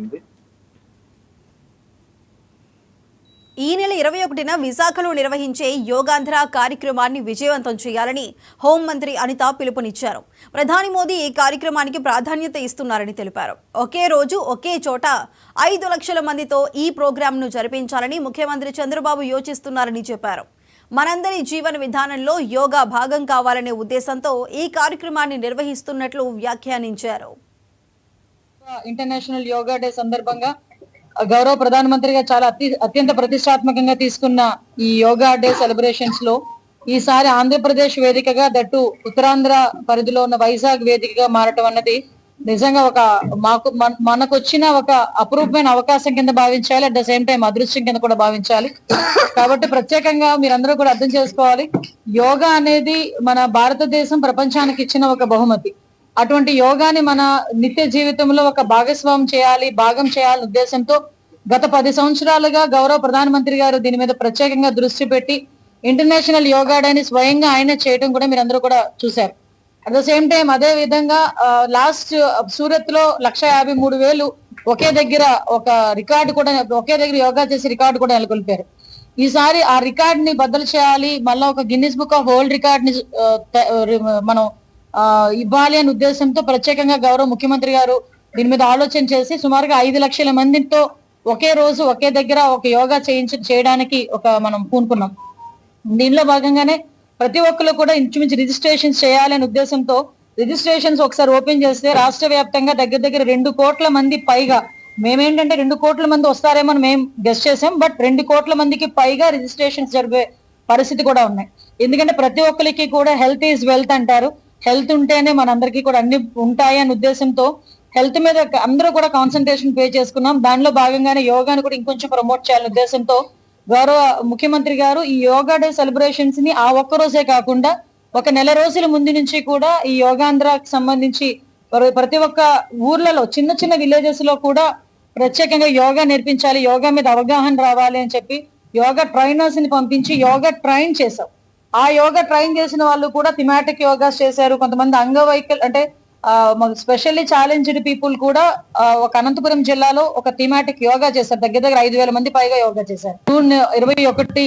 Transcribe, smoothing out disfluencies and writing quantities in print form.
ఉంది. ఈ నెల 21న విశాఖలో నిర్వహించే యోగాంధ్ర కార్యక్రమాన్ని విజయవంతం చేయాలని హోంమంత్రి అనిత పిలుపునిచ్చారు. ప్రధాని మోదీ ఈ కార్యక్రమానికి ప్రాధాన్యత ఇస్తున్నారని తెలిపారు. ఒకే రోజు ఒకే చోట 5 లక్షల మందితో ఈ ప్రోగ్రాంను జరిపించాలని ముఖ్యమంత్రి చంద్రబాబు యోచిస్తున్నారని చెప్పారు. మనందరి జీవన విధానంలో యోగా భాగం కావాలనే ఉద్దేశంతో ఈ కార్యక్రమాన్ని నిర్వహిస్తున్నట్లు వ్యాఖ్యానించారు. ఇంటర్నేషనల్ యోగా డే సందర్భంగా గౌరవ ప్రధానమంత్రిగా చాలా అత్యంత ప్రతిష్టాత్మకంగా తీసుకున్న ఈ యోగా డే సెలబ్రేషన్స్ లో ఈసారి ఆంధ్రప్రదేశ్ వేదికగా దట్టు ఉత్తరాంధ్ర పరిధిలో ఉన్న వైజాగ్ వేదికగా మారటం అన్నది నిజంగా మనకు వచ్చిన ఒక అపురూపమైన అవకాశం కింద భావించాలి. అట్ ద సేమ్ టైం అదృష్టం కింద కూడా భావించాలి. కాబట్టి ప్రత్యేకంగా మీరందరూ కూడా అర్థం చేసుకోవాలి, యోగా అనేది మన భారతదేశం ప్రపంచానికి ఇచ్చిన ఒక బహుమతి. అటువంటి యోగాని మన నిత్య జీవితంలో ఒక భాగం చేయాలనే ఉద్దేశంతో గత 10 సంవత్సరాలుగా గౌరవ ప్రధానమంత్రి గారు దీని మీద ప్రత్యేకంగా దృష్టి పెట్టి ఇంటర్నేషనల్ యోగా డేని స్వయంగా ఆయన చేయడం కూడా మీరందరూ కూడా చూశారు. అట్ ద సేమ్ టైం అదే విధంగా లాస్ట్ సూరత్ లో 153,000 ఒకే దగ్గర ఒక రికార్డు కూడా ఒకే దగ్గర యోగా చేసి రికార్డు కూడా నెలకొల్పారు. ఈసారి ఆ రికార్డ్ ని బద్దలు చేయాలి, మళ్ళీ ఒక Guinness book of world record ని మనం ఇవ్వాలి అనే ఉద్దేశంతో ప్రత్యేకంగా గౌరవ ముఖ్యమంత్రి గారు దీని మీద ఆలోచన చేసి సుమారుగా 5 లక్షల మందితో ఒకే రోజు ఒకే దగ్గర ఒక యోగా చేయడానికి మనం పూనుకున్నాం. దీనిలో భాగంగానే ప్రతి ఒక్కరు కూడా ఇంచుమించు రిజిస్ట్రేషన్స్ చేయాలనే ఉద్దేశంతో రిజిస్ట్రేషన్స్ ఒకసారి ఓపెన్ చేస్తే రాష్ట్ర వ్యాప్తంగా దగ్గర 2 కోట్ల మంది పైగా, మేమేంటంటే 2 కోట్ల మంది వస్తారేమో మేము గెస్ట్ చేసాం, బట్ 2 కోట్ల మందికి పైగా రిజిస్ట్రేషన్స్ జరిగే పరిస్థితి కూడా ఉన్నాయి. ఎందుకంటే ప్రతి ఒక్కరికి కూడా హెల్త్ ఈజ్ వెల్త్ అంటారు. హెల్త్ ఉంటేనే మనందరికీ కూడా అన్ని ఉంటాయి అనే ఉద్దేశంతో హెల్త్ మీద అందరూ కూడా కాన్సన్ట్రేషన్ పే చేసుకున్నాం. దానిలో భాగంగానే యోగాను కూడా ఇంకొంచెం ప్రమోట్ చేయాలనే ఉద్దేశంతో గౌరవ ముఖ్యమంత్రి గారు ఈ యోగా డే సెలబ్రేషన్స్ ని ఆ ఒక్క రోజే కాకుండా ఒక నెల రోజుల ముందు నుంచి కూడా ఈ యోగాంధ్రకి సంబంధించి ప్రతి ఒక్క ఊర్లలో చిన్న విలేజెస్ లో కూడా ప్రత్యేకంగా యోగా నేర్పించాలి, యోగా మీద అవగాహన రావాలి అని చెప్పి యోగా ట్రైనర్స్ ని పంపించి యోగా ట్రైన్ చేశాం. ఆ యోగా ట్రైన్ చేసిన వాళ్ళు కూడా థిమాటిక్ యోగాస్ చేశారు. కొంతమంది అంగవైకల్ అంటే స్పెషల్లీ ఛాలెంజ్డ్ పీపుల్ కూడా ఒక అనంతపురం జిల్లాలో ఒక థిమాటిక్ యోగా చేశారు. దగ్గర 5,000 మంది పైగా యోగా చేశారు. జూన్ 21